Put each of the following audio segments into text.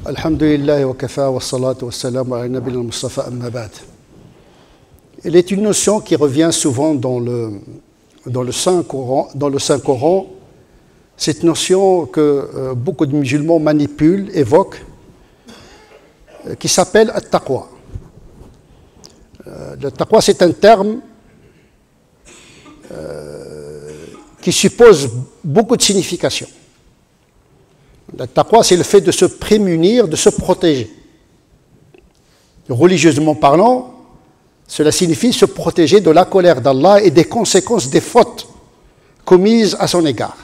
Alhamdulillah wa kafa wa salatu wa salam ala nabi al-Mustafa amma ba'd. Il est une notion qui revient souvent dans le Saint-Coran, cette notion que beaucoup de musulmans manipulent, évoquent, qui s'appelle at-taqwa. Le taqwa, c'est un terme qui suppose beaucoup de significations. Le taqwa, c'est le fait de se prémunir, de se protéger. Religieusement parlant, cela signifie se protéger de la colère d'Allah et des conséquences des fautes commises à son égard.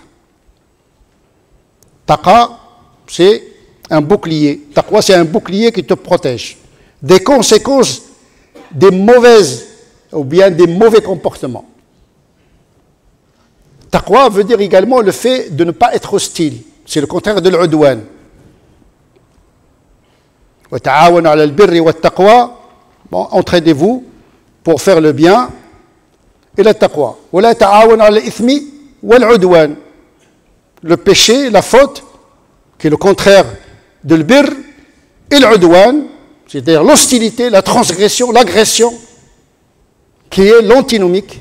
Taqwa, c'est un bouclier. Taqwa, c'est un bouclier qui te protège des conséquences des mauvaises ou bien des mauvais comportements. Taqwa veut dire également le fait de ne pas être hostile. C'est le contraire de l'udwan. Wa ta'awanu 'ala al-birri wa at-taqwa. Bon, entraidez-vous pour faire le bien et la taqwa. Wa la ta'awanu 'ala al-ithmi wa al-udwan. Le péché, la faute, qui est le contraire de l'birr, et l'udwan, c'est-à-dire l'hostilité, la transgression, l'agression, qui est l'antinomique,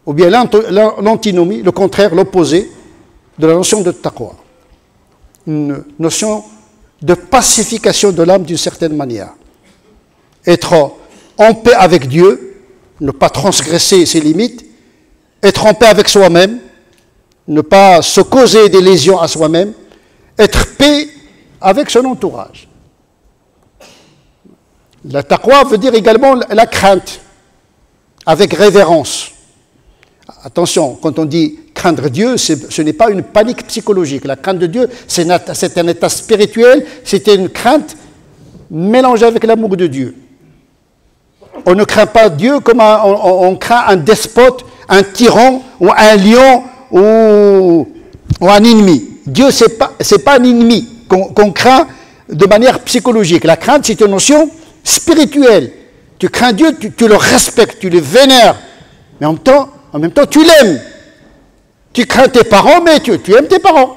ou bien l'antinomie, le contraire, l'opposé de la notion de taqwa. Une notion de pacification de l'âme d'une certaine manière. Être en paix avec Dieu, ne pas transgresser ses limites, être en paix avec soi-même, ne pas se causer des lésions à soi-même, être paix avec son entourage. La taqwa veut dire également la crainte, avec révérence. Attention, quand on dit craindre Dieu, ce n'est pas une panique psychologique. La crainte de Dieu, c'est un état spirituel, c'est une crainte mélangée avec l'amour de Dieu. On ne craint pas Dieu comme on craint un despote, un tyran, ou un lion, ou un ennemi. Dieu, ce n'est pas un ennemi qu'on craint de manière psychologique. La crainte, c'est une notion spirituelle. Tu crains Dieu, tu le respectes, tu le vénères, mais en même temps, tu l'aimes. Tu crains tes parents, mais tu aimes tes parents.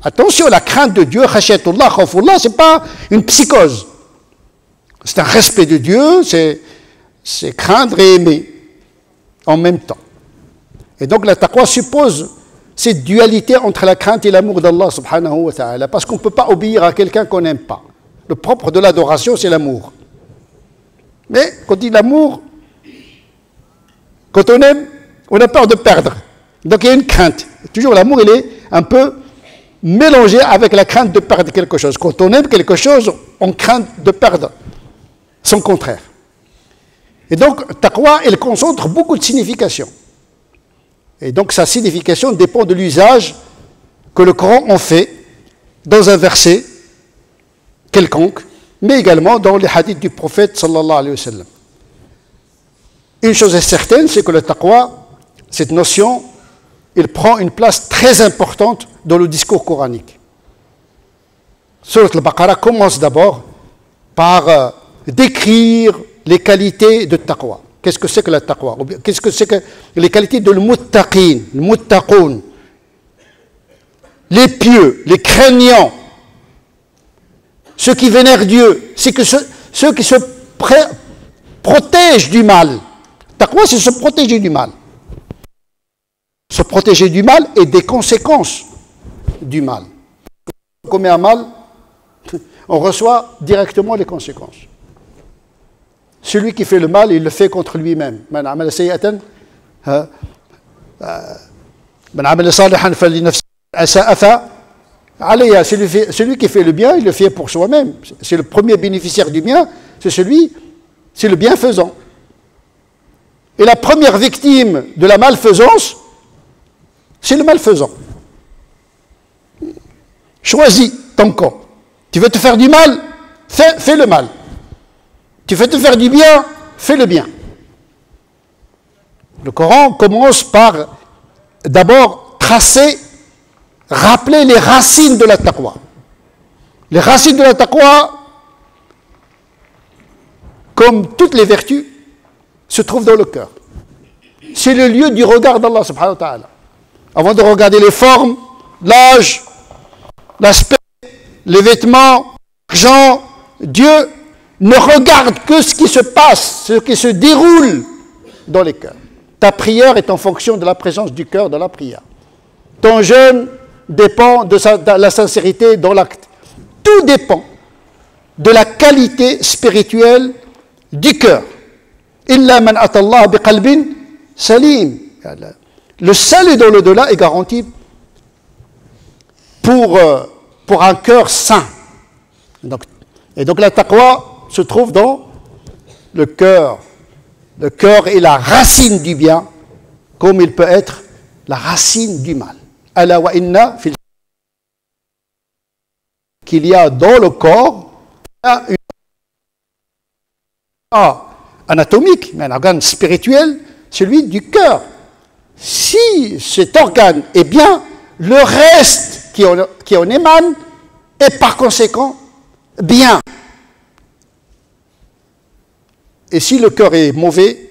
Attention, la crainte de Dieu, khashiyatullah, khawfullah, ce n'est pas une psychose. C'est un respect de Dieu, c'est craindre et aimer en même temps. Et donc la taqwa suppose cette dualité entre la crainte et l'amour d'Allah subhanahu wa ta'ala, parce qu'on ne peut pas obéir à quelqu'un qu'on n'aime pas. Le propre de l'adoration, c'est l'amour. Mais quand on dit l'amour, quand on aime, on a peur de perdre. Donc il y a une crainte. Toujours l'amour, il est un peu mélangé avec la crainte de perdre quelque chose. Quand on aime quelque chose, on craint de perdre son contraire. Et donc, taqwa, elle concentre beaucoup de significations. Et donc sa signification dépend de l'usage que le Coran en fait dans un verset quelconque, mais également dans les hadiths du prophète sallallahu alayhi wa sallam. Une chose est certaine, c'est que le taqwa, cette notion, il prend une place très importante dans le discours coranique. Surat al-Baqarah commence d'abord par décrire les qualités de taqwa. Qu'est-ce que c'est que la taqwa? Qu'est-ce que c'est que les qualités de l'muttaqin, le muttaqoun, les pieux, les craignants, ceux qui vénèrent Dieu, c'est que ceux qui se protègent du mal. Taqwa, c'est se protéger du mal. Se protéger du mal et des conséquences du mal. Quand on commet un mal, on reçoit directement les conséquences. Celui qui fait le mal, il le fait contre lui-même. Celui qui fait le bien, il le fait pour soi-même. C'est le premier bénéficiaire du bien, c'est le bienfaisant. Et la première victime de la malfaisance, c'est le malfaisant. Choisis ton camp. Tu veux te faire du mal, fais le mal. Tu veux te faire du bien, fais le bien. Le Coran commence par d'abord rappeler les racines de la taqwa. Les racines de la taqwa, comme toutes les vertus, se trouvent dans le cœur. C'est le lieu du regard d'Allah subhanahu wa ta'ala. Avant de regarder les formes, l'âge, l'aspect, les vêtements, l'argent. Dieu ne regarde que ce qui se passe, ce qui se déroule dans les cœurs. Ta prière est en fonction de la présence du cœur dans la prière. Ton jeûne dépend de la sincérité dans l'acte. Tout dépend de la qualité spirituelle du cœur. Illa man atallah biqalbin salim. Le salut dans l'au-delà est garanti pour un cœur sain. Et donc la taqwa se trouve dans le cœur. Le cœur est la racine du bien, comme il peut être la racine du mal. Ala wa inna fil qu'il y a dans le corps une anatomique, mais un organe spirituel, celui du cœur. Si cet organe est bien, le reste qui en émane est par conséquent bien. Et si le cœur est mauvais,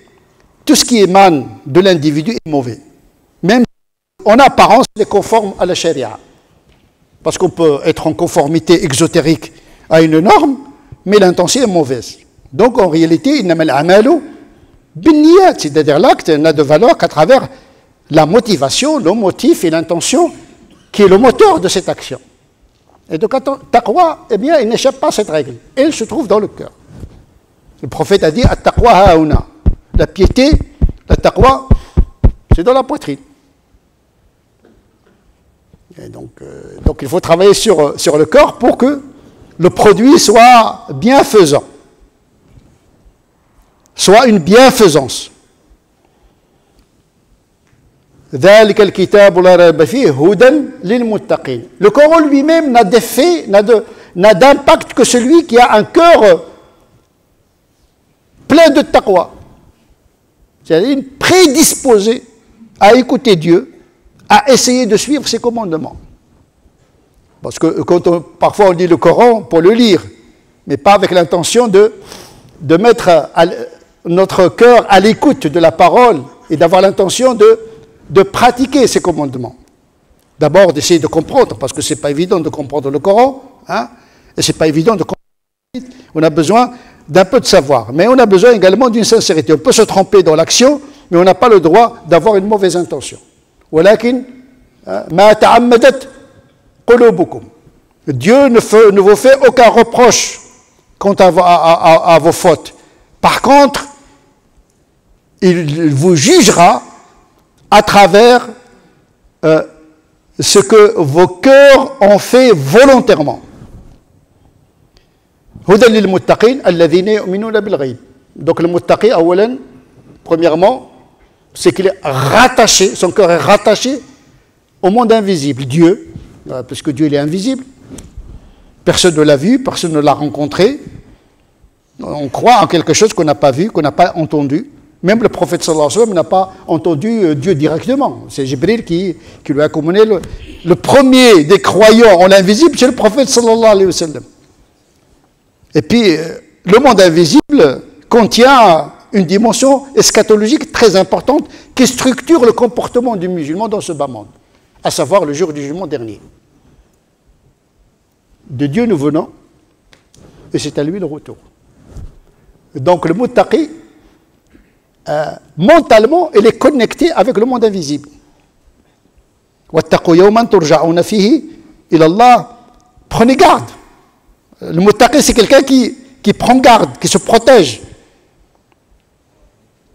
tout ce qui émane de l'individu est mauvais. Même en apparence, il est conforme à la charia. Parce qu'on peut être en conformité exotérique à une norme, mais l'intention est mauvaise. Donc en réalité, c'est-à-dire l'acte n'a de valeur qu'à travers la motivation, le motif et l'intention qui est le moteur de cette action. Et donc, taqwa, eh bien, il n'échappe pas à cette règle. Elle se trouve dans le cœur. Le prophète a dit, at-taqwa hauna. La piété, la taqwa, c'est dans la poitrine. Et donc il faut travailler sur le corps pour que le produit soit bienfaisant. Soit une bienfaisance. Le Coran lui-même n'a d'effet, n'a d'impact que celui qui a un cœur plein de taqwa. C'est-à-dire prédisposé à écouter Dieu, à essayer de suivre ses commandements. Parce que parfois on lit le Coran pour le lire, mais pas avec l'intention de mettre notre cœur à l'écoute de la parole et d'avoir l'intention de pratiquer ces commandements. D'abord d'essayer de comprendre, parce que ce n'est pas évident de comprendre le Coran, hein, et ce n'est pas évident de comprendre. On a besoin d'un peu de savoir, mais on a besoin également d'une sincérité. On peut se tromper dans l'action, mais on n'a pas le droit d'avoir une mauvaise intention. Walakin ma ta'ammadat qulubukum. Dieu ne vous fait aucun reproche quant à vos fautes. Par contre, il vous jugera à travers ce que vos cœurs ont fait volontairement. Hudan lil muttaqin alladhina yu'minuna bil ghaib. Donc le muttaqi, premièrement, c'est qu'il est rattaché, son cœur est rattaché au monde invisible, Dieu, parce que Dieu il est invisible. Personne ne l'a vu, personne ne l'a rencontré. On croit en quelque chose qu'on n'a pas vu, qu'on n'a pas entendu. Même le prophète sallallahu alayhi wa sallam n'a pas entendu Dieu directement. C'est Jibril qui lui a communiqué. Le premier des croyants en l'invisible, c'est le prophète sallallahu alayhi wa sallam. Et puis, le monde invisible contient une dimension eschatologique très importante qui structure le comportement du musulman dans ce bas monde, à savoir le jour du jugement dernier. De Dieu nous venons, et c'est à lui le retour. Donc le muttaqi, mentalement, il est connecté avec le monde invisible. Wattaqu yawman turja'una fihi ila Allah. Prenez garde. Le muttaqi, c'est quelqu'un qui prend garde, qui se protège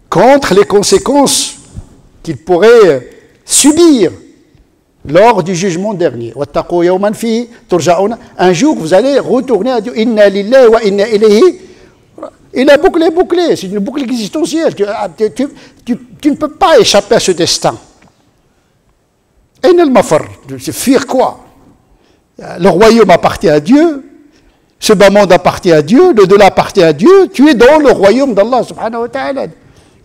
contre les conséquences qu'il pourrait subir lors du jugement dernier. Wattaqu yawman fihi turja'una. Un jour, vous allez retourner à Dieu. Inna lillahi wa inna ilayhi. Il a bouclé, c'est une boucle existentielle. Tu ne peux pas échapper à ce destin. C'est fuir quoi? Le royaume appartient à Dieu, ce bas monde appartient à Dieu, le delà appartient à Dieu, tu es dans le royaume d'Allah subhanahu wa ta'ala.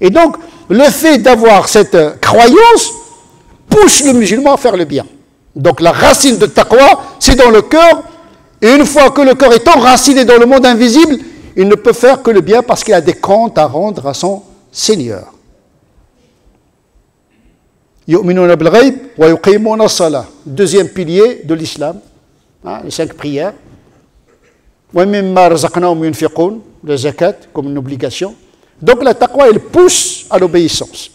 Et donc, le fait d'avoir cette croyance pousse le musulman à faire le bien. Donc la racine de taqwa, c'est dans le cœur, et une fois que le cœur est enraciné dans le monde invisible, il ne peut faire que le bien parce qu'il a des comptes à rendre à son Seigneur. Yu'minuna bil ghaib wa yuqimuna as-salah. Deuxième pilier de l'islam, hein, les 5 prières. وَمِمَّا رَزَقْنَاهُمْ يُنْفِقُونَ, le zakat comme une obligation. Donc la taqwa, elle pousse à l'obéissance.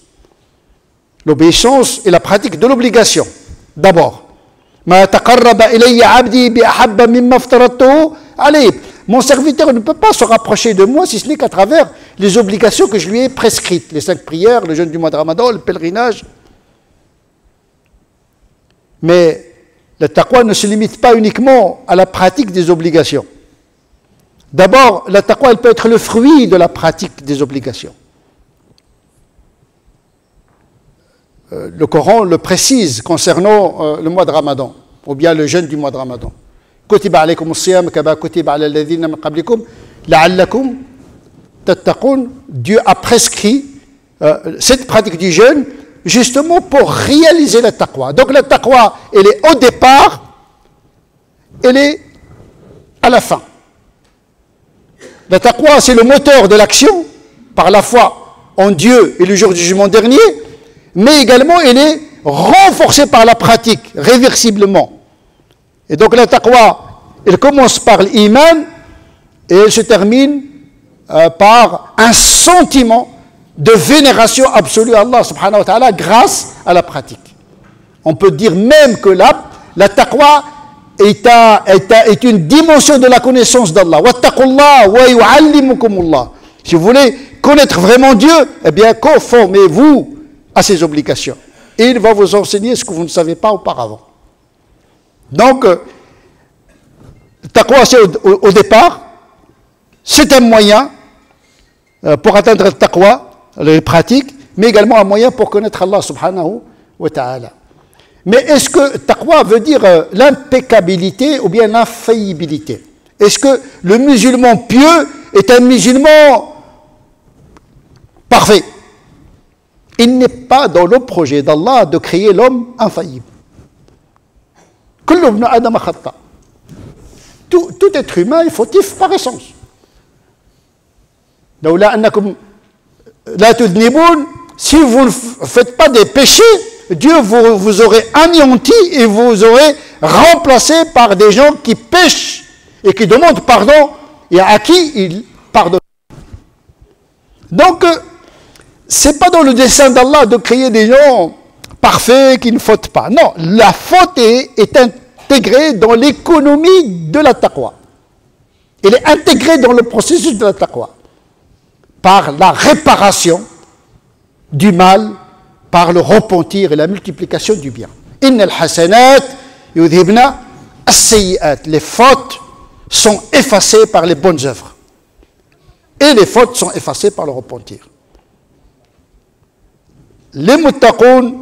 L'obéissance est la pratique de l'obligation. D'abord, مَا تَقَرَّبَ إِلَيَّ عَبْدِي بِأَحَبَّ مِمَّا افْتَرَضْتُهُ عَلَيْهِ. Mon serviteur ne peut pas se rapprocher de moi si ce n'est qu'à travers les obligations que je lui ai prescrites. Les 5 prières, le jeûne du mois de Ramadan, le pèlerinage. Mais le taqwa ne se limite pas uniquement à la pratique des obligations. D'abord, la taqwa, elle peut être le fruit de la pratique des obligations. Le Coran le précise concernant le mois de Ramadan, ou bien le jeûne du mois de Ramadan. كتب عليكم الصيام كما كتب على الذين من قبلكم لعلكم تتقون. Dieu a prescrit cette pratique du jeûne justement pour réaliser la taqwa. Donc la taqwa, elle est au départ, elle est à la fin. La taqwa, c'est le moteur de l'action par la foi en Dieu et le jour du jugement dernier, mais également elle est renforcée par la pratique, réversiblement. Et donc la taqwa, elle commence par l'iman et elle se termine par un sentiment de vénération absolue à Allah subhanahu wa ta'ala grâce à la pratique. On peut dire même que la taqwa est une dimension de la connaissance d'Allah. Wattaqullah wa yu'allimukumullah. Si vous voulez connaître vraiment Dieu, eh bien conformez-vous à ses obligations. Et il va vous enseigner ce que vous ne savez pas auparavant. Donc, taqwa, c'est au départ, c'est un moyen pour atteindre le taqwa, les pratiques, mais également un moyen pour connaître Allah subhanahu wa ta'ala. Mais est-ce que taqwa veut dire l'impeccabilité ou bien l'infaillibilité? Est-ce que le musulman pieux est un musulman parfait? Il n'est pas dans le projet d'Allah de créer l'homme infaillible. Tout être humain est fautif par essence. Si vous ne faites pas des péchés, Dieu vous aurait anéanti et vous aurait remplacé par des gens qui pêchent et qui demandent pardon et à qui il pardonne. Donc, ce n'est pas dans le dessein d'Allah de créer des gens parfaits qui ne fautent pas. Non, la faute est intégrée dans l'économie de la taqwa. Elle est intégrée dans le processus de la taqwa par la réparation du mal, par le repentir et la multiplication du bien. Innal hasanat yudhibna as-sayyi'at. Les fautes sont effacées par les bonnes œuvres. Et les fautes sont effacées par le repentir. Les muttaqoun,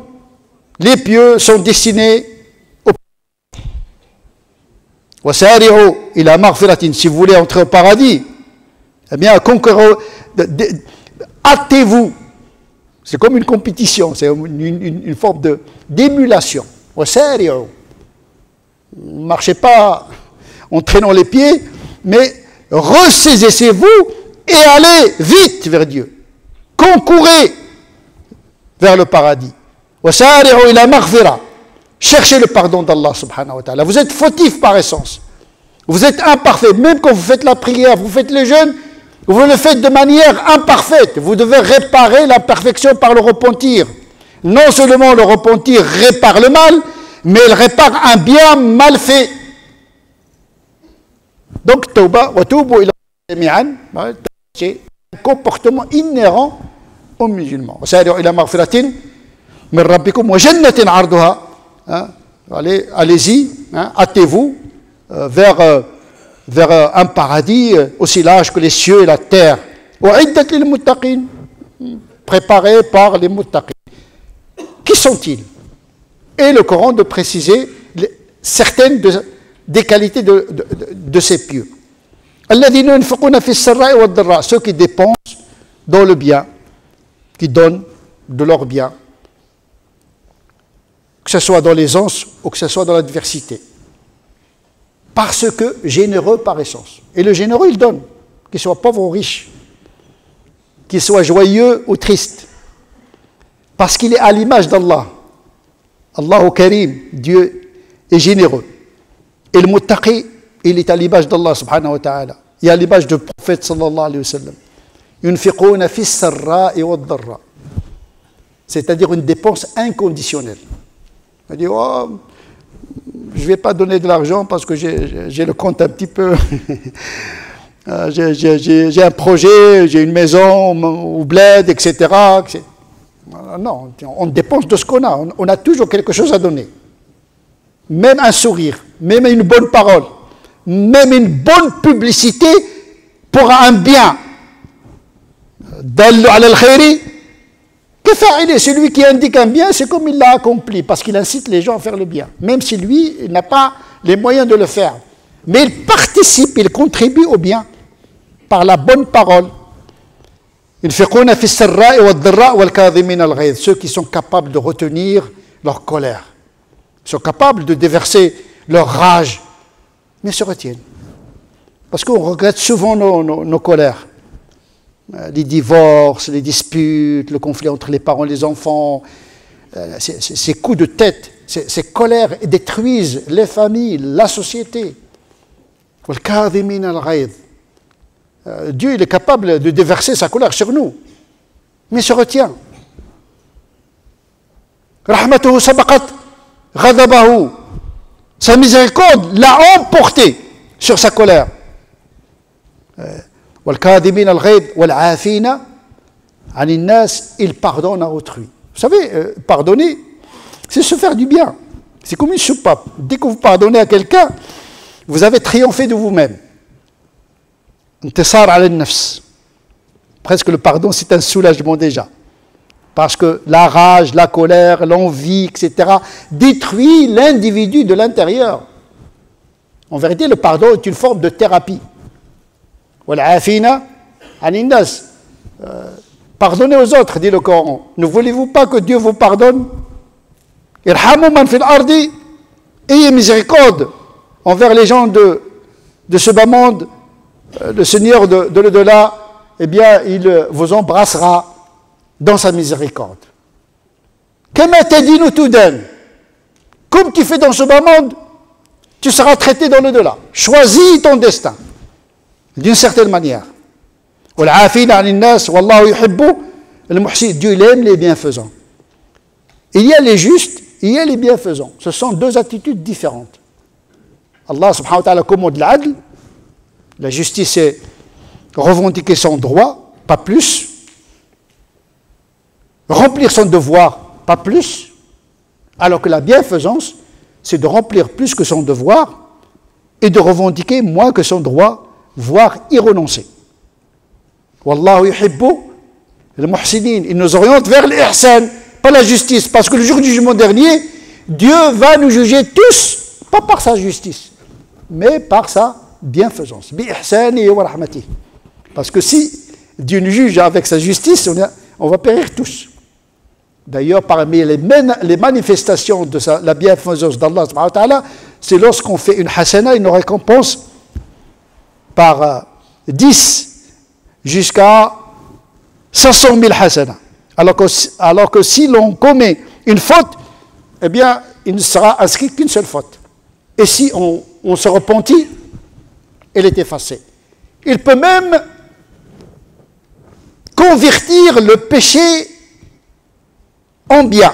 les pieux, sont destinés au wasari'u ila maghfiratin. Si vous voulez entrer au paradis, eh bien, hâtez-vous. C'est comme une compétition, c'est une forme d'émulation. Ne marchez pas en traînant les pieds, mais ressaisissez-vous et allez vite vers Dieu. Concourez vers le paradis. Cherchez le pardon d'Allah subhanahu wa ta'ala. Vous êtes fautif par essence. Vous êtes imparfait. Même quand vous faites la prière, vous faites le jeûne, vous le faites de manière imparfaite. Vous devez réparer l'imperfection par le repentir. Non seulement le repentir répare le mal, mais il répare un bien mal fait. Donc, tawba wa tubu ila jami'an, c'est un comportement inhérent aux musulmans. Wasari'u ila maghfiratin min rabbikum wa jannatin 'arduha. Allez-y, hâtez-vous vers un paradis aussi large que les cieux et la terre. Préparé par les muttaqin. Qui sont-ils? Et le Coran de préciser certaines des qualités de ces pieux. Ceux qui dépensent dans le bien, qui donnent de leur bien, que ce soit dans l'aisance ou que ce soit dans l'adversité. Parce que généreux par essence. Et le généreux, il donne, qu'il soit pauvre ou riche, qu'il soit joyeux ou triste. Parce qu'il est à l'image d'Allah. Allahu Karim, Dieu est généreux. Et le muttaqi, il est à l'image d'Allah subhanahu wa ta'ala. Il est à l'image du prophète sallallahu alayhi wa sallam. Yunfiquna fi sarra'i wa dharra. C'est-à-dire une dépense inconditionnelle. On dit, oh, je ne vais pas donner de l'argent parce que j'ai le compte un petit peu. J'ai un projet, j'ai une maison au bled, etc. Non, on dépense de ce qu'on a. On a toujours quelque chose à donner. Même un sourire, même une bonne parole, même une bonne publicité pour un bien. Dallu ala al-khayri, celui qui indique un bien, c'est comme il l'a accompli, parce qu'il incite les gens à faire le bien, même si lui il n'a pas les moyens de le faire. Mais il participe, il contribue au bien par la bonne parole. Ceux qui sont capables de retenir leur colère, sont capables de déverser leur rage, mais se retiennent. Parce qu'on regrette souvent nos colères. Les divorces, les disputes, le conflit entre les parents et les enfants, ces coups de tête, ces colères détruisent les familles, la société. Dieu il est capable de déverser sa colère sur nous, mais se retient. Rahmatuhu sabaqat ghadabahu. Sa miséricorde l'a emporté sur sa colère. Il pardonne à autrui. Vous savez, pardonner, c'est se faire du bien. C'est comme une soupape. Dès que vous pardonnez à quelqu'un, vous avez triomphé de vous-même. Presque le pardon, c'est un soulagement déjà. Parce que la rage, la colère, l'envie, etc., détruit l'individu de l'intérieur. En vérité, le pardon est une forme de thérapie. Pardonnez aux autres, dit le Coran. Ne voulez-vous pas que Dieu vous pardonne? Ayez miséricorde envers les gens de ce bas monde. Le Seigneur de l'au-delà, eh bien, il vous embrassera dans sa miséricorde. Comme tu fais dans ce bas monde, tu seras traité dans l'au-delà. Choisis ton destin, d'une certaine manière. Dieu il aime les bienfaisants. Il y a les justes, il y a les bienfaisants. Ce sont deux attitudes différentes. Allah subhanahu wa ta'ala commande l'adl. La justice, c'est revendiquer son droit, pas plus. Remplir son devoir, pas plus. Alors que la bienfaisance, c'est de remplir plus que son devoir et de revendiquer moins que son droit, voire y renoncer. Wallahu yuhibbu al-muhsinin. Il nous oriente vers l'ihsan, pas la justice. Parce que le jour du jugement dernier, Dieu va nous juger tous, pas par sa justice, mais par sa bienfaisance. Bi-ihsani wa rahmatihi. Parce que si Dieu nous juge avec sa justice, on va périr tous. D'ailleurs, parmi les manifestations de la bienfaisance d'Allah, c'est lorsqu'on fait une hasana, il nous récompense par 10 jusqu'à 500 000 hasana. Alors que si l'on commet une faute, eh bien, il ne sera inscrit qu'une seule faute. Et si on se repentit, elle est effacée. Il peut même convertir le péché en bien.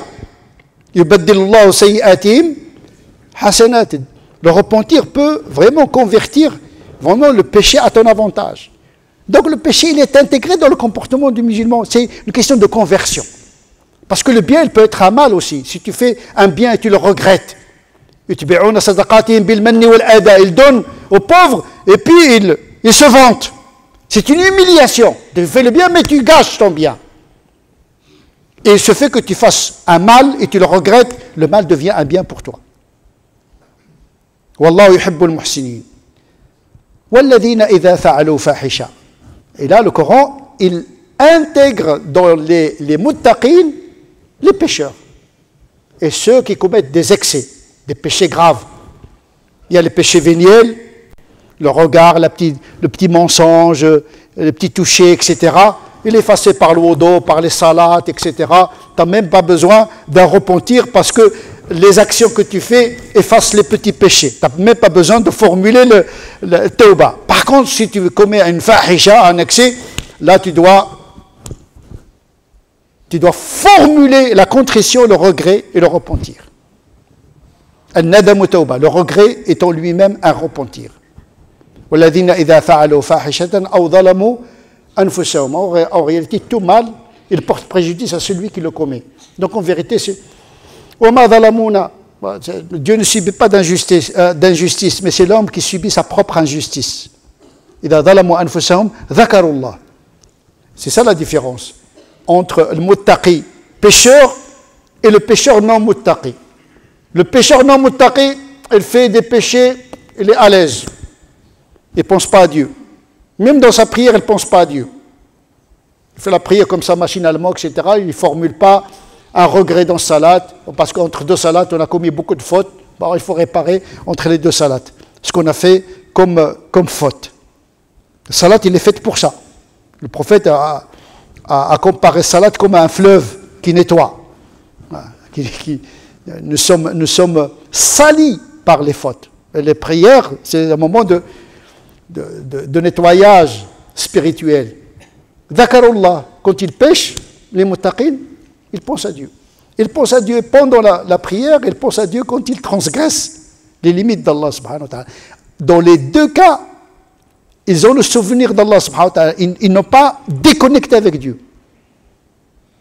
Yubaddilullahu sayyi'atihim hasanat. Le repentir peut vraiment convertir vraiment le péché à ton avantage. Donc le péché, il est intégré dans le comportement du musulman. C'est une question de conversion. Parce que le bien, il peut être un mal aussi. Si tu fais un bien et tu le regrettes, ils donnent aux pauvres et puis ils se vantent. C'est une humiliation. Tu fais le bien, mais tu gâches ton bien. Et il se fait que tu fasses un mal et tu le regrettes, le mal devient un bien pour toi. Wallahu yuhibbul muhsinin. Walladhina idha fa'alu fahisha. Et là, le Coran, il intègre dans les muttaqin les pécheurs. Et ceux qui commettent des excès, des péchés graves. Il y a les péchés véniels, le regard, le petit mensonge, le petit toucher, etc. Il est effacé par le wudu, par les salats, etc. Tu n'as même pas besoin d'un repentir parce que les actions que tu fais effacent les petits péchés. Tu n'as même pas besoin de formuler le tawbah. Par contre, si tu commets une fahisha, un excès, là tu dois formuler la contrition, le regret et le repentir. Al-nadamu tawbah, le regret est en lui-même un repentir. وَالَّذِينَ إِذَا فَعَلُوا فَاحِشَةً أَوْ ظَلَمُوا أَنفُسَهُمْ. En réalité, tout mal, il porte préjudice à celui qui le commet. Donc en vérité, c'est وَمَا ظَلَمُونَا. Dieu ne subit pas d'injustice, mais c'est l'homme qui subit sa propre injustice. إِذَا ظَلَمُوا أَنفُسَهُمْ ذَكَرُوا اللَّهِ. C'est ça la différence entre le muttaqi, pécheur, et le pécheur non muttaqi. Le pécheur non muttaqi, il fait des péchés, il est à l'aise. Il ne pense pas à Dieu. Même dans sa prière, il ne pense pas à Dieu. Il fait la prière comme ça machinalement, etc. Il ne formule pas un regret dans salat, parce qu'entre deux salats, on a commis beaucoup de fautes. Bon, il faut réparer entre les deux salats ce qu'on a fait comme faute. Le salat, il est fait pour ça. Le prophète a comparé salat comme un fleuve qui nettoie. Nous sommes salis par les fautes. Et les prières, c'est un moment de nettoyage spirituel. Dhakarullah, quand ils pêchent, les muttaqin, ils pensent à Dieu. Ils pensent à Dieu pendant la prière, ils pensent à Dieu quand ils transgressent les limites d'Allah subhanahu wa ta'ala. Dans les deux cas, ils ont le souvenir d'Allah subhanahu wa ta'ala. Ils n'ont pas déconnecté avec Dieu.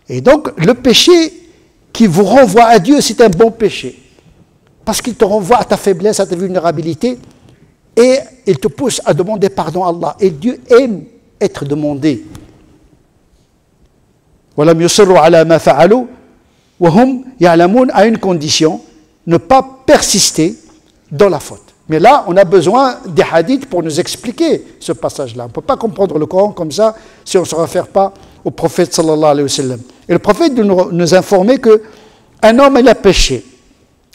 Et donc, le péché qui vous renvoie à Dieu, c'est un bon péché. Parce qu'il te renvoie à ta faiblesse, à ta vulnérabilité, et il te pousse à demander pardon à Allah. Et Dieu aime être demandé. وَلَمْ يُصِرُّوا عَلَى مَا فَعَلُوا وَهُمْ يَعْلَمُونَ, à une condition, ne pas persister dans la faute. Mais là, on a besoin des hadiths pour nous expliquer ce passage-là. On ne peut pas comprendre le Coran comme ça si on ne se réfère pas au prophète sallallahu alayhi wa sallam. Et le prophète nous informait qu'un homme, il a péché.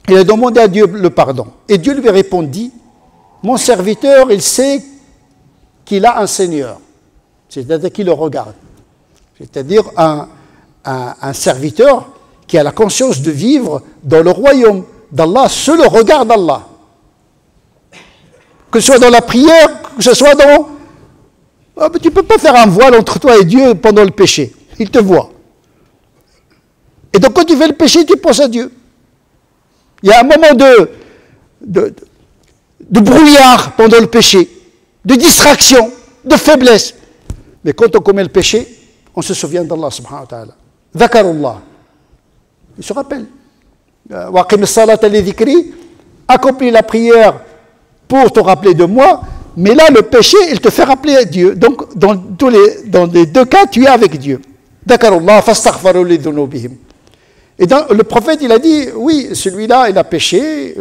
Il a demandé à Dieu le pardon. Et Dieu lui répondit, mon serviteur, il sait qu'il a un Seigneur. C'est-à-dire qu'il le regarde. C'est-à-dire un serviteur qui a la conscience de vivre dans le royaume d'Allah, sous le regard d'Allah. Que ce soit dans la prière, que ce soit dans... tu ne peux pas faire un voile entre toi et Dieu pendant le péché. Il te voit. Et donc quand tu fais le péché, tu penses à Dieu. Il y a un moment de brouillard pendant le péché, de distraction, de faiblesse. Mais quand on commet le péché, on se souvient d'Allah subhanahu wa ta'ala. Dhakarullah. Il se rappelle. Waqim as-salata li dhikri, accomplis la prière pour te rappeler de moi, mais là, le péché, il te fait rappeler à Dieu. Donc, dans les deux cas, tu es avec Dieu. Dhakarullah, fastaghfaru li dhunubihim. Et donc, le prophète, il a dit, oui, celui-là, il a péché,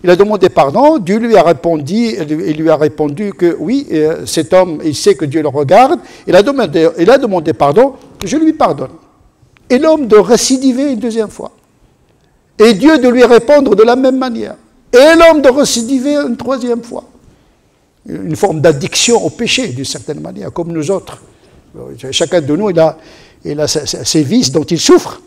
il a demandé pardon, Dieu lui a répondu que oui, cet homme, il sait que Dieu le regarde, il a demandé pardon, je lui pardonne. Et l'homme de récidiver une deuxième fois. Et Dieu de lui répondre de la même manière. Et l'homme de récidiver une troisième fois. Une forme d'addiction au péché, d'une certaine manière, comme nous autres. Chacun de nous, il a ses vices dont il souffre.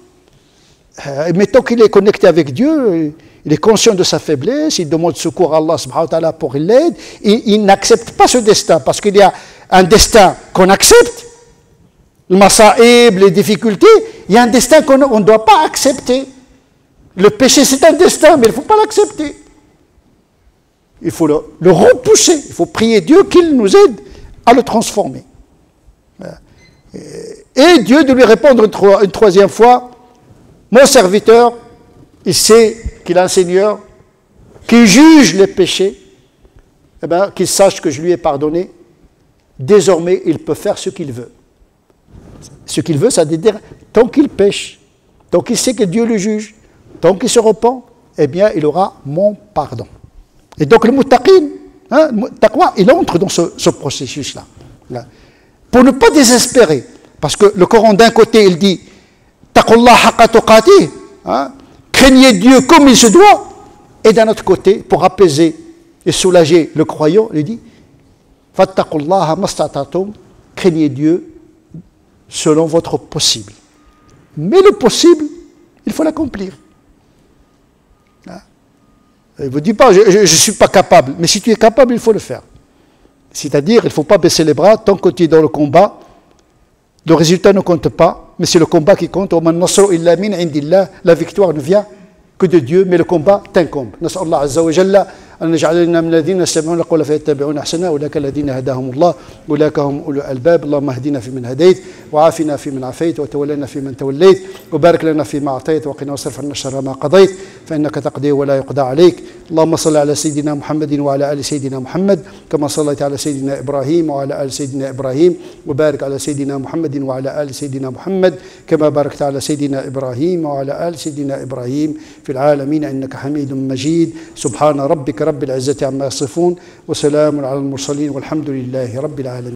Mais tant qu'il est connecté avec Dieu, il est conscient de sa faiblesse, il demande secours à Allah subhanahu wa ta'ala pour l'aide, il n'accepte pas ce destin, parce qu'il y a un destin qu'on accepte, le masa'ib, les difficultés, il y a un destin qu'on ne doit pas accepter. Le péché, c'est un destin, mais il ne faut pas l'accepter. Il faut le repousser, il faut prier Dieu qu'il nous aide à le transformer. Et Dieu de lui répondre une troisième fois, mon serviteur, il sait qu'il a un Seigneur qui juge les péchés, eh bien, qu'il sache que je lui ai pardonné. Désormais, il peut faire ce qu'il veut. Ce qu'il veut, ça veut dire, tant qu'il pêche, tant qu'il sait que Dieu le juge, tant qu'il se repent, eh bien, il aura mon pardon. Et donc, le muttaqin, le taqwa, il entre dans ce processus-là. Là. Pour ne pas désespérer. Parce que le Coran, d'un côté, il dit Taqullah haqqa tuqatih, craignez Dieu comme il se doit. Et d'un autre côté, pour apaiser et soulager le croyant, il dit Fattaqullaha mastata'tum, craignez Dieu selon votre possible. Mais le possible, il faut l'accomplir. Il ne vous dit pas, je ne suis pas capable. Mais si tu es capable, il faut le faire. C'est-à-dire, il ne faut pas baisser les bras tant que tu es dans le combat. Le résultat ne compte pas, mais c'est le combat qui compte. La victoire ne vient que de Dieu, mais le combat t'incombe. نسأل الله عز وجل أن نجعلنا من الذين يستمعون القول فيتبعون أحسنه أولئك الذين هداهم الله أولئك هم أولو الألباب اللهم اهدنا فيمن هديت وعافنا فيمن عافيت وتولنا فيمن توليت وبارك لنا فيما أعطيت وقنا واصرف عنا شر ما قضيت فإنك تقضي ولا يقضى عليك اللهم صل على سيدنا محمد وعلى آل سيدنا محمد كما صليت على سيدنا إبراهيم وعلى آل سيدنا إبراهيم وبارك على سيدنا محمد وعلى آل سيدنا محمد كما باركت على سيدنا إبراهيم وعلى آل سيدنا إبراهيم في العالمين إنك حميد مجيد سبحان ربك رب العزة عما يصفون وسلام على المرسلين والحمد لله رب العالمين.